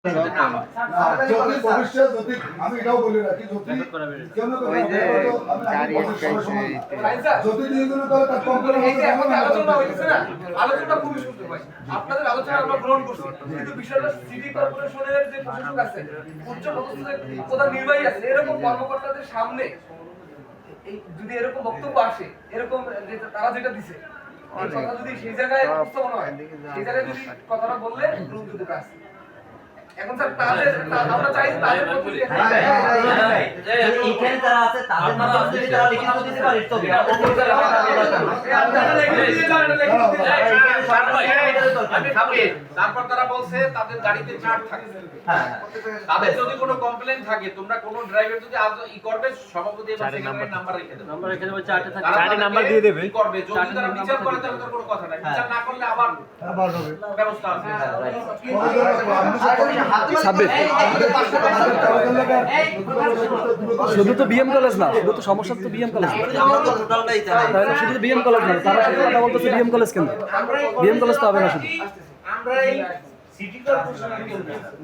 যদি ভবিষ্যৎ যদি আমি এটাও বলি রাখি যদি কেউ না যদি নিয়োজন করে তার কমপ্লেন আলোচনা খুবই সুন্দর ভাই আপনাদের আলোচনা আমরা গ্রহণ করছি কিন্তু বিষয়টা সিটি কর্পোরেশনের যে প্রশাসক আছে উচ্চ পদস্থ প্রধান নির্বাহী আছে এরকম কর্মকর্তাদের সামনে এই যদি এরকম বক্তব্য আসে এরকম যে তারা যেটা দিছে এই কথা যদি সেই জায়গায় উপস্থাপন হয় সেই জায়গায় যদি কথাটা বললে গ্রহণযোগ্য কাজ এখন স্যার তাদের আমরা চাই তাদের প্রতি এইখানে যারা আছে তাদের নাম যদি তারা লিখিত দিতে পারে তো তারপর তারা বলছে তাদের গাড়িতে চার্ট থাকে তাদের যদি কোনো কমপ্লেইন থাকে তোমরা কোন ড্রাইভার যদি আজ ই করবে সভাপতি এবং সেক্রেটারির নাম্বার রেখে দেবে নাম্বার রেখে দেবে চার্টে থাকে চার্টে নাম্বার দিয়ে দেবে করবে যদি তারা বিচার করে তাহলে তো কোনো কথা নাই বিচার না করলে আবার ব্যবস্থা আছে শুধু তো বিএম কলেজ না শুধু তো সমস্যা তো বিএম কলেজ তাহলে শুধু বিএম কলেজ না তারা কথা বলতেছে বিএম কলেজ কেন বিএম কলেজ তো হবে না শুধু আমরা এই সিটি কর্পোরেশনের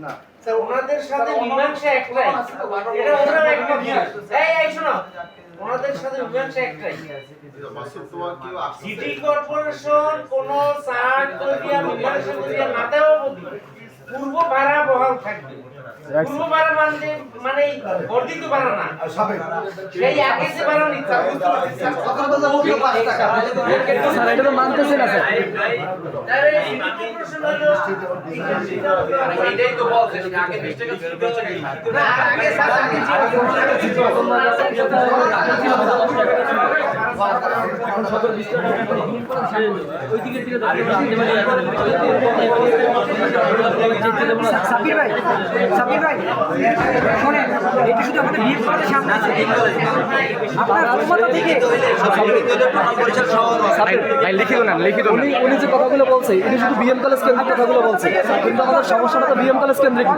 না স্যার ওনাদের সাথে মীমাংসা একটাই এটা ওনারা একটা এই শোনো ওনাদের সাথে মীমাংসা একটাই সিটি কর্পোরেশন কোন চার্ট করিয়া মীমাংসা করিয়া না দেওয়া পূর্ব ভাড়া বহাল থাকবে পূর্ব ভাড়া মানে বর্ধিত ভাড়া না সেই আগে যে ভাড়া নিতে স্যার এটা তো মানতেছে না স্যার এটাই তো বলছে আগে 20 টাকা ছিল না আগে স্যার আগে সাবির ভাই শোনেন এটা শুধু আমাদের বিয়ে করার সামনে আছে আপনার ক্ষমতা থেকে উনি যে কথাগুলো বলছে উনি শুধু বিএম কলেজ কেন্দ্রিক কথাগুলো বলছে কিন্তু আমাদের সমস্যাটা তো বিএম কলেজ কেন্দ্রিক